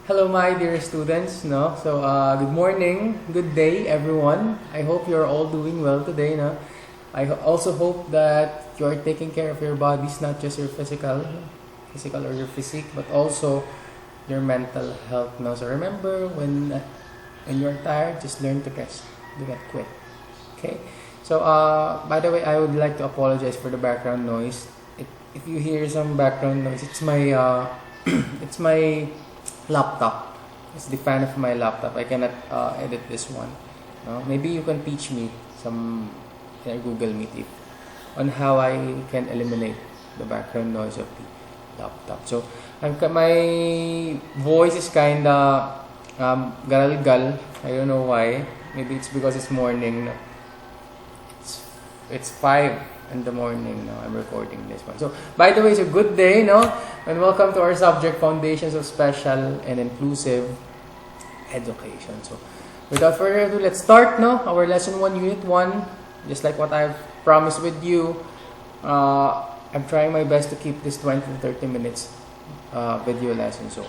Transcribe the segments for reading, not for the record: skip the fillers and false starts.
Hello, my dear students. No, so good morning, good day, everyone. I hope you're all doing well today. No, also hope that you're taking care of your bodies, not just your physical or your physique, but also your mental health. No, so remember when you're tired, just learn to rest. Do not quit. Okay. So by the way, I would like to apologize for the background noise. If you hear some background noise, it's my it's my laptop. It's the fan of my laptop. I cannot edit this one. No? Maybe you can teach me some Google Meet on how I can eliminate the background noise of the laptop. So my voice is kinda garalgal. I don't know why. Maybe it's because it's morning. No? It's 5 in the morning now. I'm recording this one. So, by the way, it's a good day, no? And welcome to our subject, Foundations of Special and Inclusive Education. So, without further ado, let's start, no? Our Lesson 1, Unit 1. Just like what I've promised with you, I'm trying my best to keep this 20 to 30 minutes video lesson. So,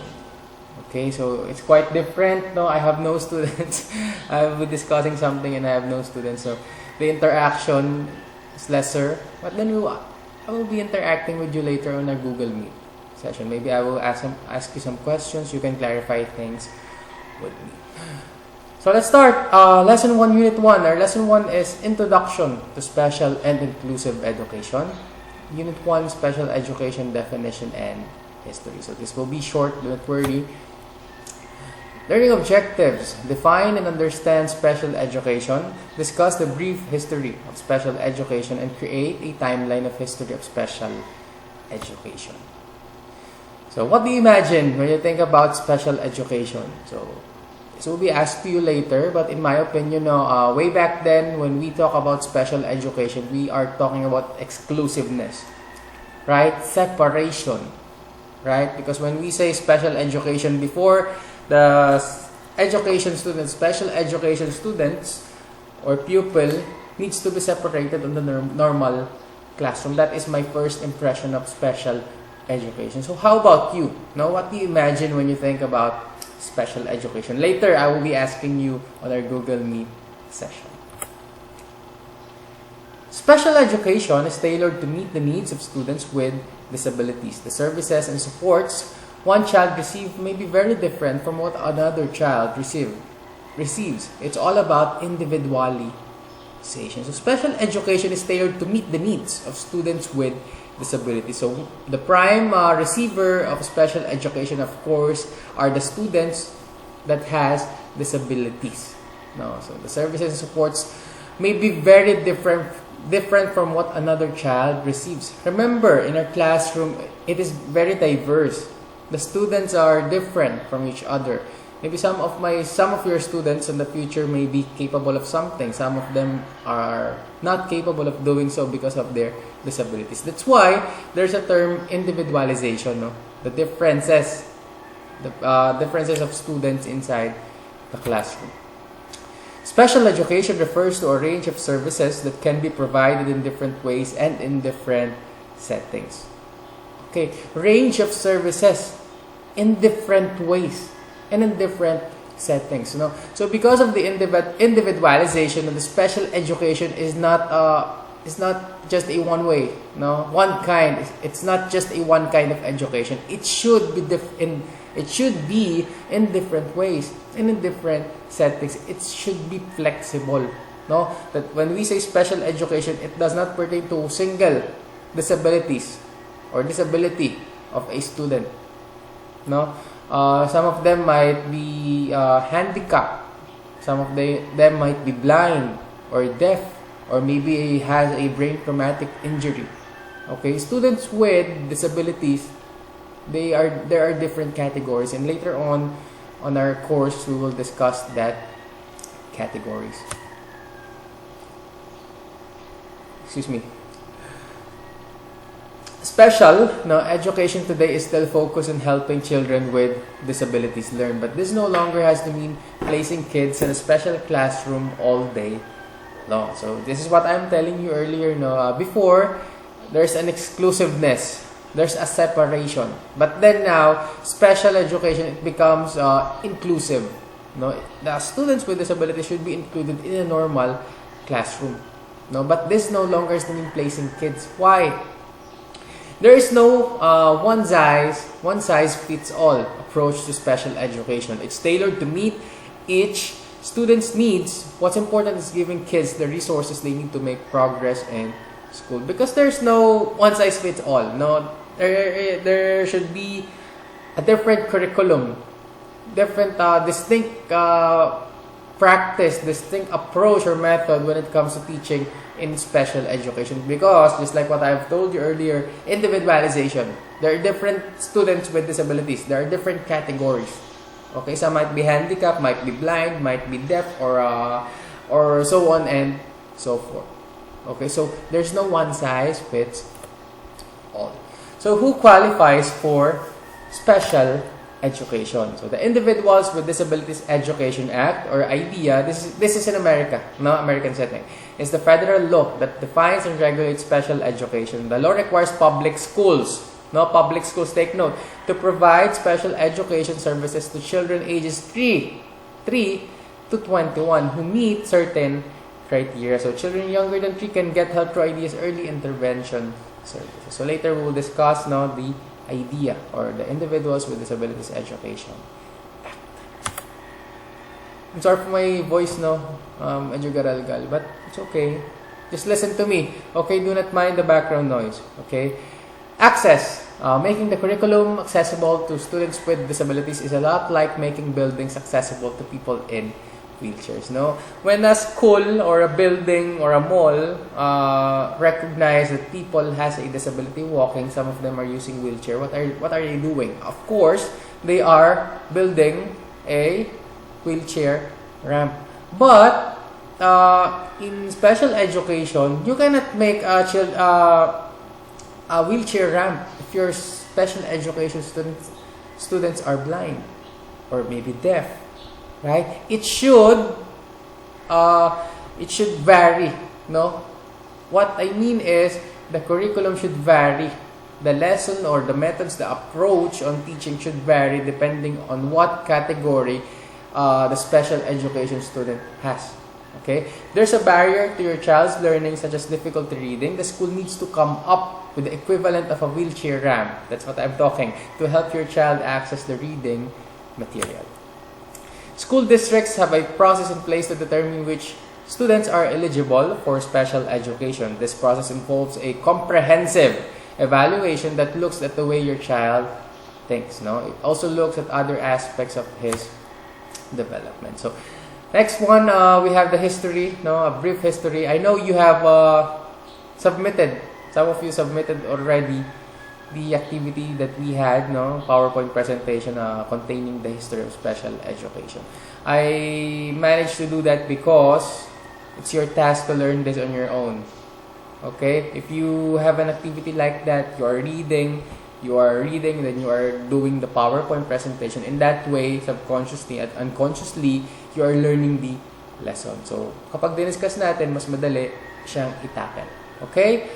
okay, so it's quite different, no? I have no students. I'll be discussing something and I have no students. So, the interaction is lesser, but then I will be interacting with you later on our Google Meet session. Maybe I will ask you some questions. You can clarify things with me. So let's start. Lesson 1, Unit 1. Our Lesson 1 is Introduction to Special and Inclusive Education. Unit 1, Special Education Definition and History. So this will be short, don't worry. Learning objectives. Define and understand special education. Discuss the brief history of special education and create a timeline of history of special education. So what do you imagine when you think about special education? So this will be asked to you later, but in my opinion, way back then when we talk about special education, we are talking about exclusiveness, right? Separation, right? Because when we say special education before, the education students, special education students or pupil needs to be separated on the normal classroom. That is my first impression of special education. So how about you? Now, what do you imagine when you think about special education? Later, I will be asking you on our Google Meet session. Special education is tailored to meet the needs of students with disabilities. The services and supports one child receives may be very different from what another child receives. It's all about individualization. So special education is tailored to meet the needs of students with disabilities. So the prime receiver of special education, of course, are the students that has disabilities. No, so the services and supports may be very different from what another child receives. Remember, in our classroom, it is very diverse. The students are different from each other. Maybe some of your students in the future may be capable of something. Some of them are not capable of doing so because of their disabilities. That's why there's a term individualization. No? The differences of students inside the classroom. Special education refers to a range of services that can be provided in different ways and in different settings. Okay, range of services in different ways and in different settings. So because of the individualization of the special education is not just a one way, one kind. It's not just a one kind of education. It should be in different ways and in different settings. It should be flexible. That when we say special education, it does not pertain to single disabilities or disability of a student. Some of them might be handicapped. Some of them might be blind or deaf, or maybe has a brain traumatic injury. Okay, students with disabilities, there are different categories, and later on our course we will discuss that categories. Excuse me. Special education today is still focused on helping children with disabilities learn, but this no longer has to mean placing kids in a special classroom all day long. So this is what I'm telling you earlier. Before, there's an exclusiveness There's a separation. But then now, special education, it becomes inclusive. No, the students with disabilities should be included in a normal classroom. No, but this no longer is being placed in kids. Why? There is no one size fits all approach to special education. It's tailored to meet each student's needs. What's important is giving kids the resources they need to make progress in school, because there's no one size fits all. No, there should be a different curriculum, different distinct practice, distinct approach or method when it comes to teaching in special education. Because just like what I've told you earlier, individualization. There are different students with disabilities. There are different categories. Okay, some might be handicapped, might be blind, might be deaf, or so on and so forth. Okay, so there's no one size fits all. So who qualifies for special education? So the Individuals with Disabilities Education Act, or IDEA, this is in America, no American setting. It's the federal law that defines and regulates special education. The law requires public schools, take note, to provide special education services to children ages 3 to 21 who meet certain criteria. So children younger than 3 can get help through IDEA's early intervention services. So later we will discuss now the IDEA, or the Individuals with Disabilities Education Act. I'm sorry for my voice, medyo garalgal, but it's okay. Just listen to me, okay? Do not mind the background noise, okay? Access. Making the curriculum accessible to students with disabilities is a lot like making buildings accessible to people in wheelchairs. No, when a school or a building or a mall recognize that people has a disability walking, some of them are using wheelchair. What are they doing? Of course, they are building a wheelchair ramp. But in special education, you cannot make a wheelchair ramp if your special education students are blind or maybe deaf. Right? It should vary. No, what I mean is the curriculum should vary. The lesson or the methods, the approach on teaching should vary depending on what category the special education student has. Okay, there's a barrier to your child's learning, such as difficulty reading. The school needs to come up with the equivalent of a wheelchair ramp. That's what I'm talking, to help your child access the reading material. School districts have a process in place to determine which students are eligible for special education. This process involves a comprehensive evaluation that looks at the way your child thinks. No, it also looks at other aspects of his development. So, next one, we have the history. No, a brief history. I know you have submitted. Some of you submitted already the activity that we had, PowerPoint presentation containing the history of special education. I managed to do that because it's your task to learn this on your own. Okay? If you have an activity like that, you are reading, then you are doing the PowerPoint presentation. In that way, subconsciously at unconsciously, you are learning the lesson. So, kapag diniscuss natin, mas madali siyang itackle. Okay?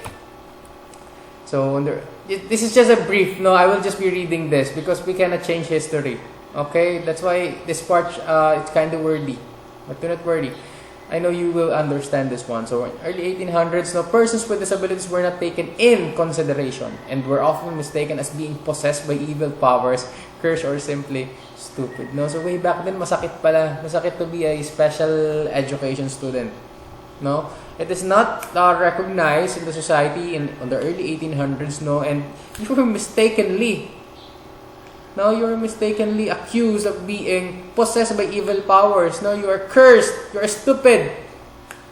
So, this is just a brief. No, I will just be reading this because we cannot change history. Okay? That's why this part, it's kind of wordy. But do not worry. I know you will understand this one. So, in early 1800s, persons with disabilities were not taken in consideration and were often mistaken as being possessed by evil powers, cursed, or simply stupid. No? So, way back then, masakit pala. Masakit to be a special education student. No? It is not recognized in the society in the early 1800s, and you were mistakenly accused of being possessed by evil powers. No, you are cursed. You are stupid.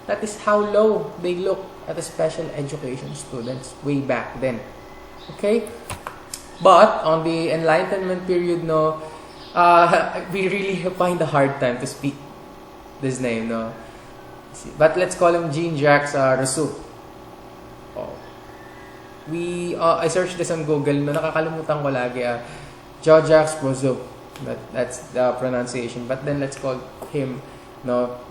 That is how low they look at the special education students way back then. Okay? But on the Enlightenment period, we really find a hard time to speak this name, But let's call him Jean-Jacques Rousseau. I searched this on Google, nakakalimutan ko lagi. Jean-Jacques Rousseau. That's the pronunciation. But then let's call him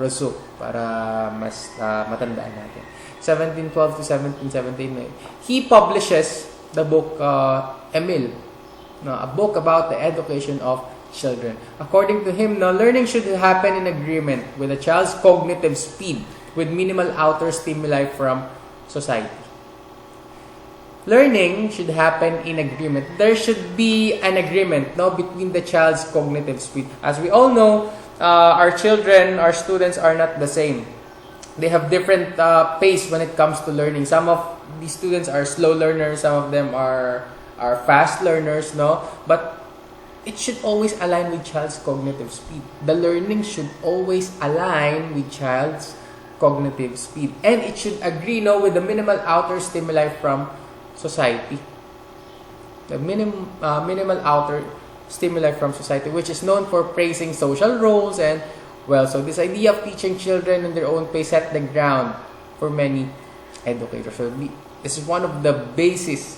Rousseau para mas matandaan natin. 1712 to 1717. He publishes the book Emil, a book about the education of children. According to him, learning should happen in agreement with a child's cognitive speed with minimal outer stimuli from society. Learning should happen in agreement. There should be an agreement between the child's cognitive speed. As we all know, our children, our students are not the same. They have different pace when it comes to learning. Some of these students are slow learners, some of them are fast learners, but it should always align with child's cognitive speed. The learning should always align with child's cognitive speed, and it should agree with the minimal outer stimuli from society. The minimal outer stimuli from society, which is known for praising social roles and so this idea of teaching children in their own pace set the ground for many educators. So this is one of the bases,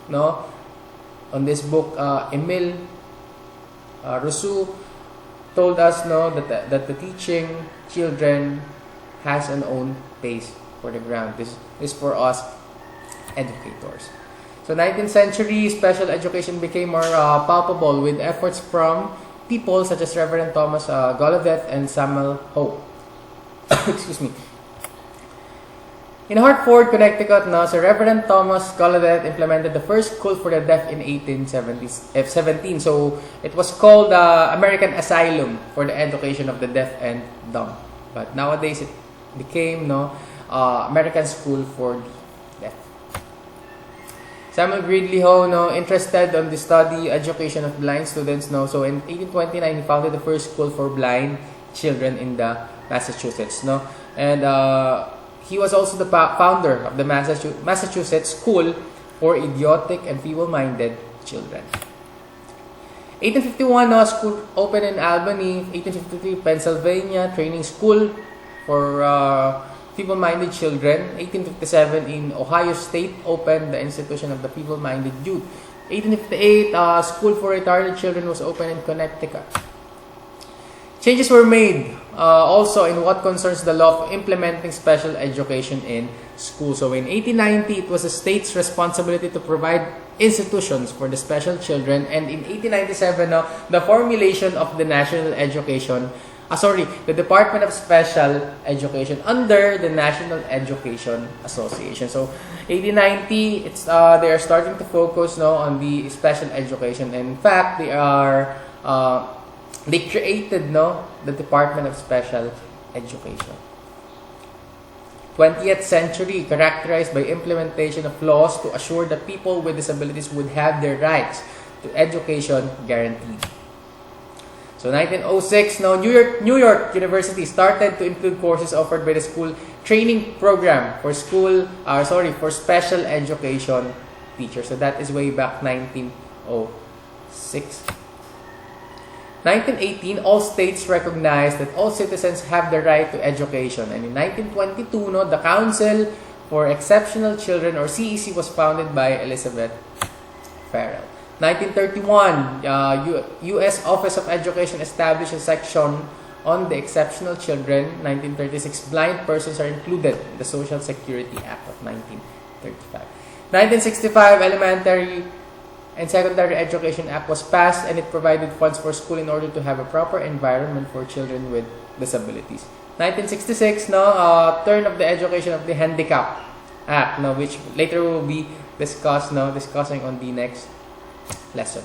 on this book. Emile Rousseau told us that the teaching children has an own pace for the ground. This is for us educators. So 19th century special education became more palpable with efforts from people such as Reverend Thomas Gallaudet and Samuel Hope. Excuse me. In Hartford, Connecticut, Sir Reverend Thomas Gallaudet implemented the first school for the deaf in 1817. So it was called American Asylum for the Education of the Deaf and Dumb. But nowadays it became American School for the Deaf. Samuel Gridley Ho, interested on the study education of blind students. So in 1829 he founded the first school for blind children in the Massachusetts. And he was also the founder of the Massachusetts School for Idiotic and Feeble-Minded Children. 1851, school opened in Albany. 1853, Pennsylvania Training School for Feeble-Minded Children. 1857, in Ohio State, opened the Institution of the Feeble-Minded Youth. 1858, School for Retarded Children was opened in Connecticut. Changes were made also in what concerns the law of implementing special education in schools. So in 1890, it was the state's responsibility to provide institutions for the special children, and in 1897, the formulation of the the Department of Special Education under the National Education Association. So 1890, they are starting to focus on the special education. And in fact, they created the Department of Special Education. 20th century, characterized by implementation of laws to assure that people with disabilities would have their rights to education guaranteed. So 1906, New York University started to include courses offered by the school training program for special education teachers. So that is way back 1906. 1918, all states recognized that all citizens have the right to education. And in 1922, the Council for Exceptional Children, or CEC, was founded by Elizabeth Farrell. 1931, U.S. Office of Education established a section on the exceptional children. 1936, blind persons are included in the Social Security Act of 1935. 1965, Elementary and Secondary Education Act was passed, and it provided funds for school in order to have a proper environment for children with disabilities. 1966, turn of the Education of the Handicap Act, which later will be discussing on the next lesson.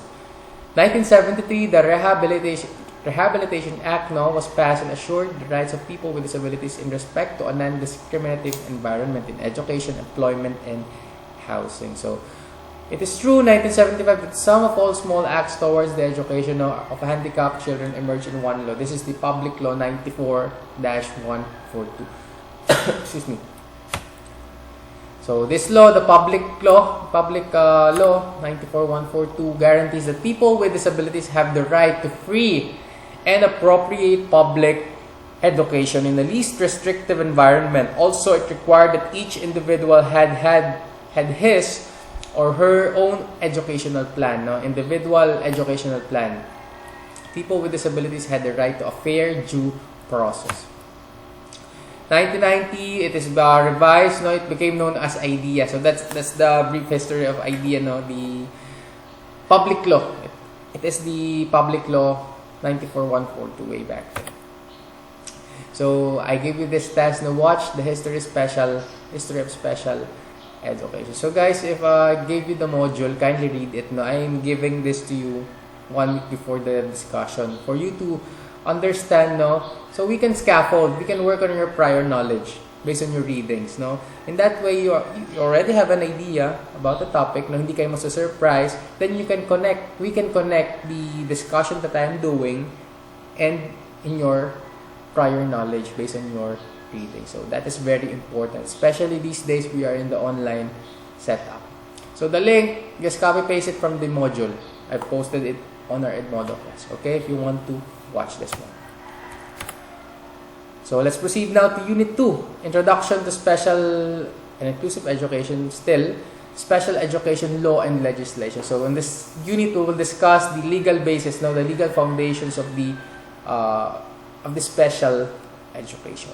1973, the Rehabilitation Act was passed and assured the rights of people with disabilities in respect to a non-discriminative environment in education, employment, and housing. So it is true, 1975, that some of all small acts towards the education of handicapped children emerged in one law. This is the Public Law 94-142. Excuse me. So this law, the Public Law 94-142, guarantees that people with disabilities have the right to free and appropriate public education in the least restrictive environment. Also, it required that each individual had his or her own educational plan, individual educational plan. People with disabilities had the right to a fair due process. 1990, it is revised, no? It became known as IDEA. So that's the brief history of IDEA, no? The public law. It is the public law 94142 way back then. So I gave you this test. Now watch the history of special education. So guys, if I gave you the module, kindly read it. No, I am giving this to you 1 week before the discussion for you to understand, no? So we can scaffold, we can work on your prior knowledge based on your readings, no? In that way, you already have an idea about the topic, no? Hindi kayo masasurprise. Then we can connect the discussion that I am doing and in your prior knowledge based on your reading. So that is very important, especially these days we are in the online setup. So the link, just copy paste it from the module. I've posted it on our Edmodo class, okay, if you want to watch this one. So let's proceed now to Unit 2, Introduction to Special and Inclusive Education, still Special Education Law and Legislation. So in this unit, we will discuss the legal basis, now the legal foundations of the special education.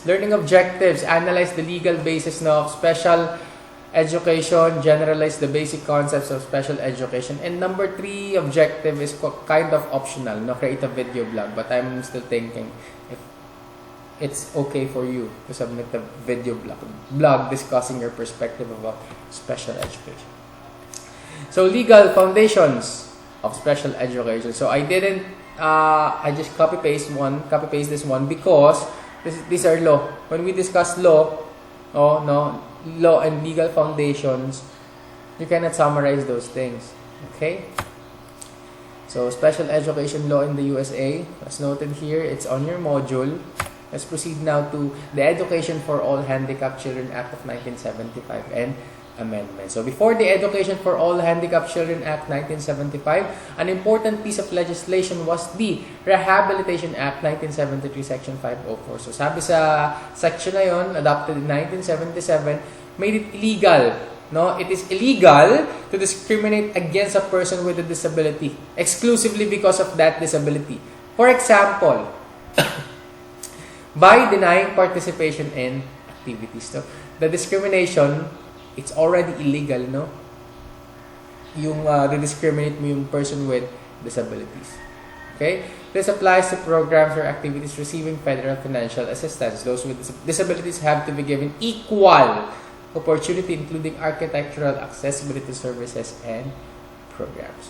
Learning objectives, analyze the legal basis now of special education, generalize the basic concepts of special education. And number 3 objective is kind of optional, no, create a video blog. But I'm still thinking if it's okay for you to submit a video blog discussing your perspective about special education. So legal foundations of special education. So I didn't, I just copy paste this one because these are law. When we discuss law, law and legal foundations, you cannot summarize those things. Okay? So, special education law in the USA, as noted here, it's on your module. Let's proceed now to the Education for All Handicapped Children Act of 1975 and amendment. So, before the Education for All Handicapped Children Act 1975, an important piece of legislation was the Rehabilitation Act 1973, Section 504. So, sabi sa section na yun, adopted in 1977, made it illegal. No, it is illegal to discriminate against a person with a disability exclusively because of that disability. For example, by denying participation in activities. So, the discrimination, it's already illegal, no? Yung discriminate mo yung person with disabilities. Okay? This applies to programs or activities receiving federal financial assistance. Those with disabilities have to be given equal opportunity, including architectural accessibility services and programs.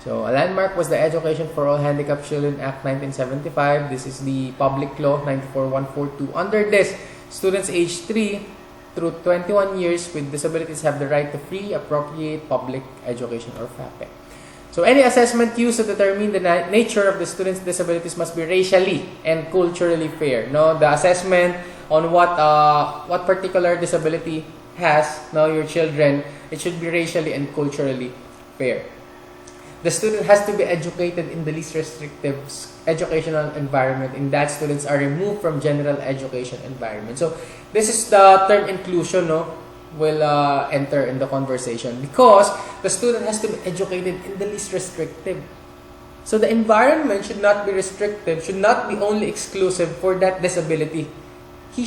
So, a landmark was the Education for All Handicapped Children Act 1975. This is the public law 94142. Under this, students aged 3 through 21 years with disabilities have the right to free, appropriate public education or FAPE. So, any assessment used to determine the nature of the student's disabilities must be racially and culturally fair. No, the assessment on what particular disability has your children, it should be racially and culturally fair. The student has to be educated in the least restrictive educational environment in that students are removed from general education environment. So, this is the term inclusion, will enter in the conversation because the student has to be educated in the least restrictive. So, the environment should not be restrictive, should not be only exclusive for that disability. He or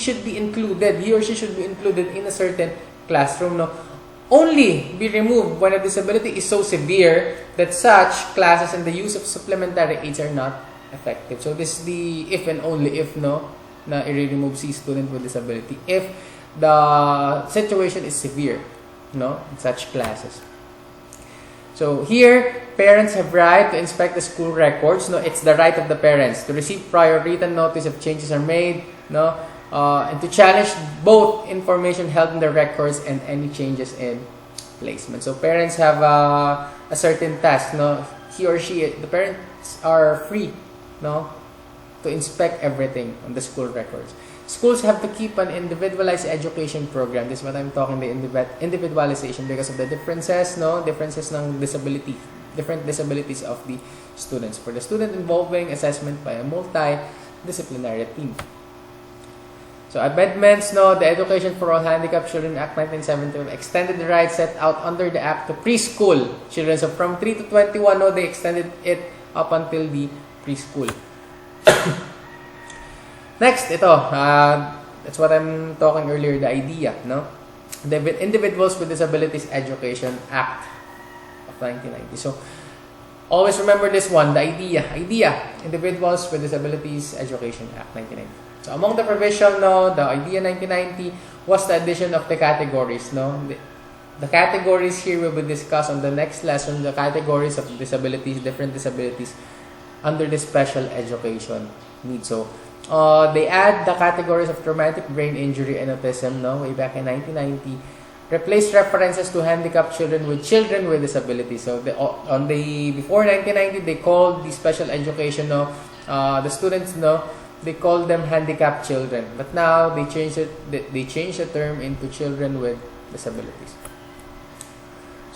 she should be included in a certain classroom, only be removed when a disability is so severe that such classes and the use of supplementary aids are not effective. So this is the if and only if na i-remove si student with disability if the situation is severe, in such classes. So here, parents have right to inspect the school records. It's the right of the parents to receive prior written notice if changes are made, and to challenge both information held in the records and any changes in placement. So parents have a certain task. He or she, the parents are free, to inspect everything on the school records. Schools have to keep an individualized education program. This is what I'm talking, the individualization, because of the differences ng disability, different disabilities of the students. For the student involving assessment by a multidisciplinary team. So amendments, the Education for All Handicapped Children Act 1971 extended the rights set out under the Act to preschool children. So from 3 to 21, they extended it up until the preschool. Next, ito, that's what I'm talking earlier, the IDEA, no? The Individuals with Disabilities Education Act of 1990. So, always remember this one, the IDEA, Individuals with Disabilities Education Act 1990. So, among the provision, no, the IDEA 1990 was the addition of the categories, no? The categories here will be discussed on the next lesson, the categories of disabilities, different disabilities under the special education needs. So, they add the categories of traumatic brain injury and autism, no, way back in 1990. Replace references to handicapped children with disabilities. So, before 1990, they called the special education, no, the students, no, they called them handicapped children. But now they changed it. They changed the term into children with disabilities.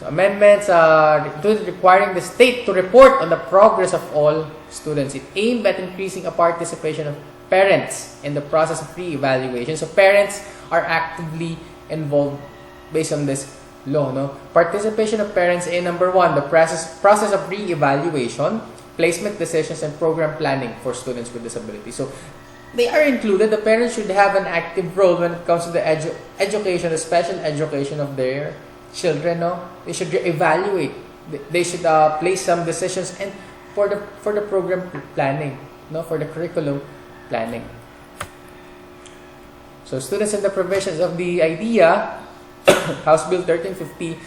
So amendments included requiring the state to report on the progress of all students. It aimed at increasing a participation of parents in the process of re-evaluation. So parents are actively involved based on this law. No? Participation of parents in number one, the process of re-evaluation, placement decisions, and program planning for students with disabilities. So they are included. The parents should have an active role when it comes to the education, the special education of their children. No, they should evaluate. They should place some decisions and for the program planning, no, for the curriculum planning. So students in the provisions of the IDEA, House Bill 1350,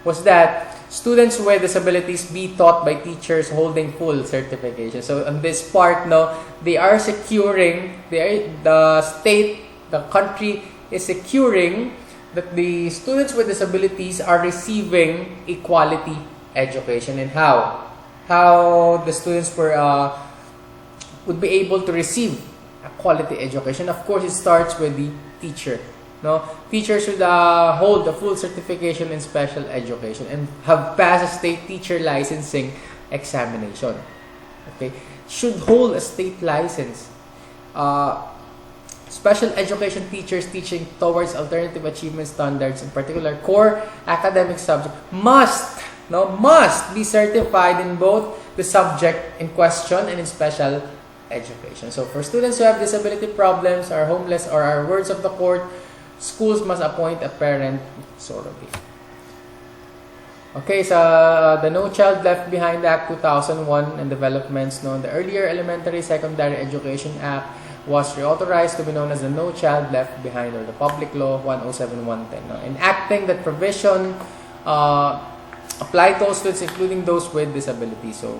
was that students with disabilities be taught by teachers holding full certification. So on this part, no, they are securing, the state, the country is securing that the students with disabilities are receiving a quality education. And how the students would be able to receive a quality education. Of course, it starts with the teacher. No, teachers should hold the full certification in special education and have passed a state teacher licensing examination. Okay, should hold a state license. Special education teachers teaching towards alternative achievement standards, in particular core academic subject, must be certified in both the subject in question and in special education. So for students who have disability problems, are homeless, or are words of the court, schools must appoint a parent surrogate. Okay, so the No Child Left Behind Act 2001 and developments, no, the earlier Elementary Secondary Education Act was reauthorized to be known as the No Child Left Behind, or the Public Law 107-110. No? Enacting that provision applied to all students, including those with disabilities. So,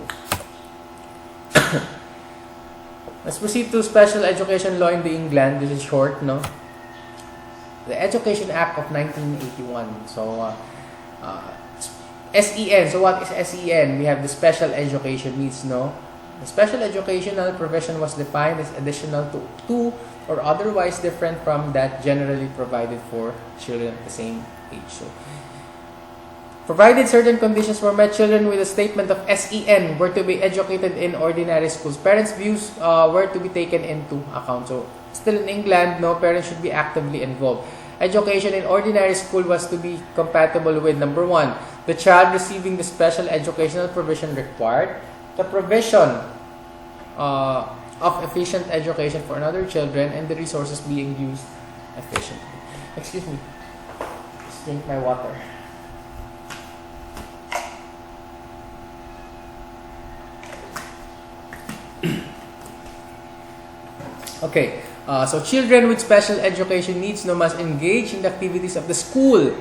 let's proceed to special education law in the England. This is short, no? The Education Act of 1981. So, SEN. So, what is SEN? We have the special education needs, no? The special educational provision was defined as additional to or otherwise different from that generally provided for children at the same age. So, provided certain conditions were met, children with a statement of SEN were to be educated in ordinary schools. Parents' views were to be taken into account. So, still in England, no, parents should be actively involved. Education in ordinary school was to be compatible with, number one, the child receiving the special educational provision required, the provision of efficient education for other children, and the resources being used efficiently. Excuse me. Just drink my water. Okay, so children with special education needs must engage in the activities of the school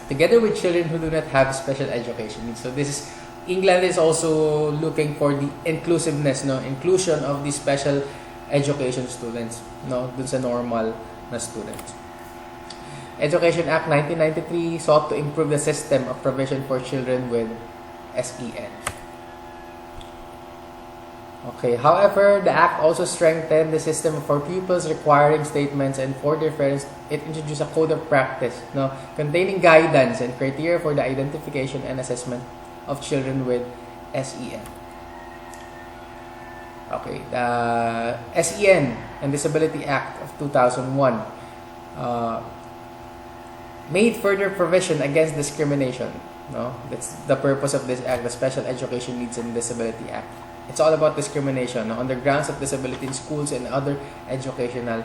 together with children who do not have special education needs. So this is, England is also looking for the inclusiveness, inclusion of the special education students, dun sa normal na students. Education Act 1993 sought to improve the system of provision for children with SEN. Okay, however, the Act also strengthened the system for pupils requiring statements, and for their parents, it introduced a code of practice, containing guidance and criteria for the identification and assessment of children with SEN. Okay, the SEN and Disability Act of 2001 made further provision against discrimination. That's the purpose of this act, the Special Education Needs and Disability Act it's all about discrimination, no, on the grounds of disability in schools and other educational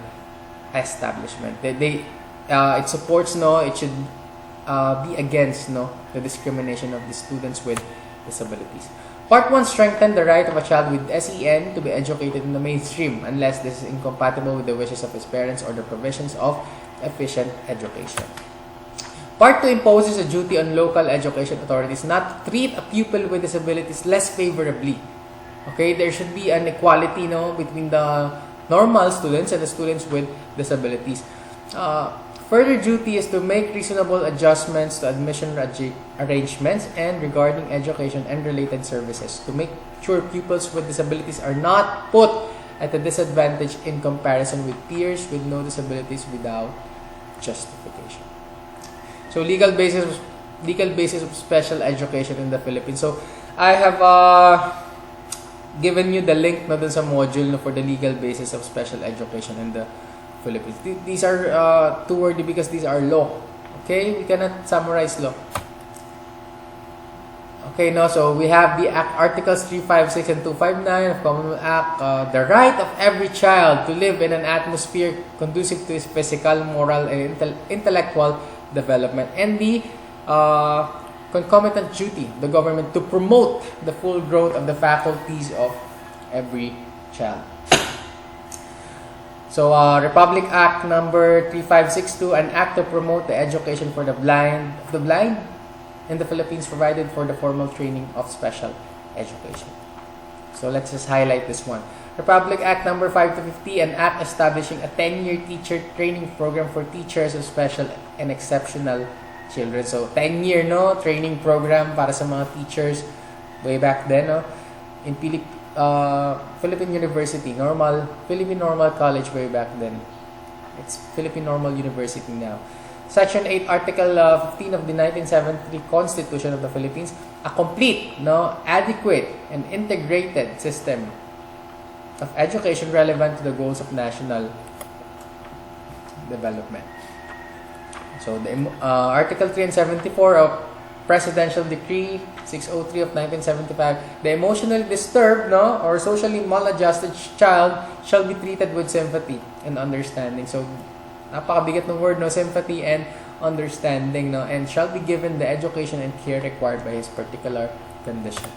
establishment. It supports, no, it should be against, no, the discrimination of the students with disabilities. Part 1, strengthen the right of a child with SEN to be educated in the mainstream unless this is incompatible with the wishes of his parents or the provisions of efficient education. Part 2 imposes a duty on local education authorities not to treat a pupil with disabilities less favorably. Okay, there should be an equality, no, between the normal students and the students with disabilities. Further duty is to make reasonable adjustments to admission arrangements and regarding education and related services to make sure pupils with disabilities are not put at a disadvantage in comparison with peers with no disabilities without justification. So legal basis of special education in the Philippines. So I have given you the link na dun sa module, no, for the legal basis of special education in the Philippines. These are too wordy because these are law. Okay, we cannot summarize law. Okay, no, so we have the Articles 356 and 259 of Commonwealth Act, the right of every child to live in an atmosphere conducive to his physical, moral, and intellectual development, and the concomitant duty of the government to promote the full growth of the faculties of every child. So, Republic Act number 3562, an act to promote the education for the blind in the Philippines, provided for the formal training of special education. So, let's just highlight this one. Republic Act number 550, an act establishing a 10-year teacher training program for teachers of special and exceptional children. So, 10-year, no, training program para sa mga teachers way back then, no, in Philippine University, Philippine Normal College way back then. It's Philippine Normal University now. Section 8, Article 15 of the 1973 Constitution of the Philippines, a complete, no, adequate, and integrated system of education relevant to the goals of national development. So, the Article 3 and 74 of Presidential Decree 603 of 1975, the emotionally disturbed, no, or socially maladjusted child shall be treated with sympathy and understanding. So, napakabigat ng word, no, sympathy and understanding, no, and shall be given the education and care required by his particular condition.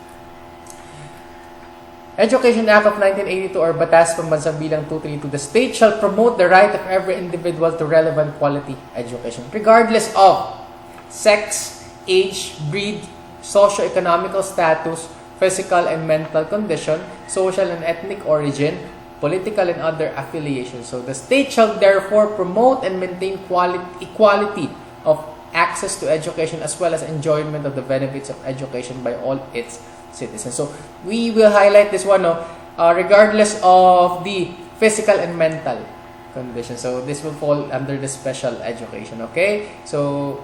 Education Act of 1982 or Batas Pambansang Bilang 232, the state shall promote the right of every individual to relevant quality education, regardless of sex, age, breed, socio-economical status, physical and mental condition, social and ethnic origin, political and other affiliations. So the state shall therefore promote and maintain equality of access to education as well as enjoyment of the benefits of education by all its citizens. So we will highlight this one, no, regardless of the physical and mental condition. So this will fall under the special education. Okay, so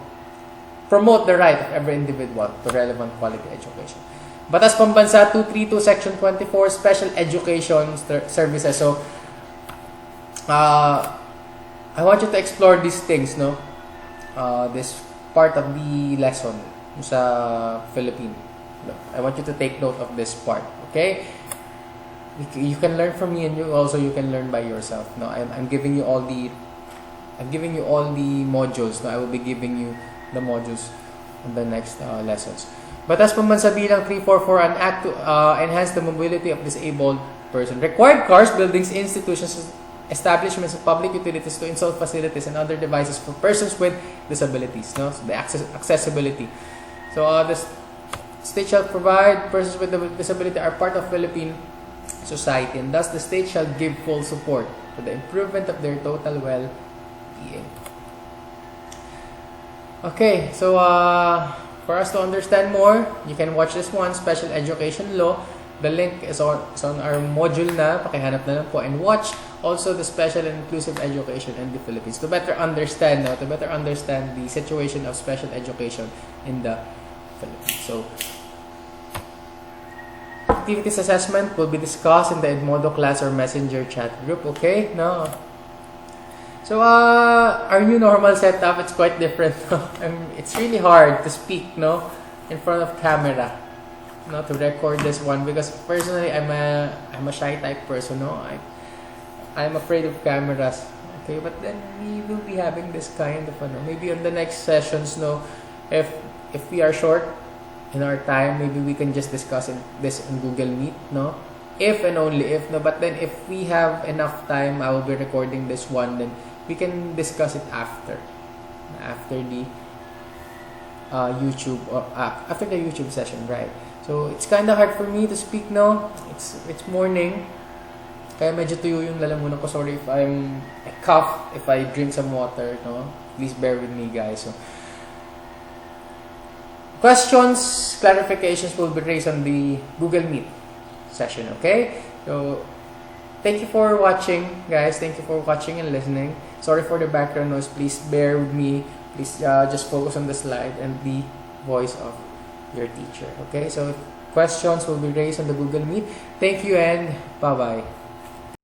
promote the right of every individual to relevant quality education. Batas Pambansa 232 Section 24, Special Education Services. So, I want you to explore these things, no? This part of the lesson sa Philippine. I want you to take note of this part, okay? You can learn from me, and you can learn by yourself. No, I'm giving you all the modules. No, I will be giving you the modules in the next lessons. Batas Pambansa Bilang 344, an act to enhance the mobility of disabled person. Required cars, buildings, institutions, establishments of public utilities to install facilities and other devices for persons with disabilities. No, so the accessibility. So the state shall provide persons with disability are part of Philippine society, and thus the state shall give full support for the improvement of their total well-being. Okay, so for us to understand more, you can watch this one, Special Education Law. The link is on our module na, pakihanap na lang po, and watch also the Special and Inclusive Education in the Philippines to better understand the situation of special education in the Philippines. So, activities assessment will be discussed in the Edmodo class or messenger chat group, okay? No. So, our new normal setup, it's quite different. It's really hard to speak, no, in front of camera. not to record this one because personally I'm a shy type person, no? I'm afraid of cameras. Okay, but then we will be having this kind of maybe on the next sessions, no, if we are short in our time, maybe we can just discuss this in Google Meet, no? If and only if, no, but then if we have enough time, I will be recording this one, then we can discuss it after the YouTube or after the YouTube session, right? So it's kind of hard for me to speak, no? It's morning, kaya medyo tuyo yung lalamunan ko. Sorry if I cough, if I drink some water, no? Please bear with me, guys. So questions, clarifications will be raised on the Google Meet session, okay? So thank you for watching, guys. Thank you for watching and listening. Sorry for the background noise. Please bear with me. Please just focus on the slide and the voice of your teacher. Okay, so questions will be raised on the Google Meet. Thank you and bye-bye.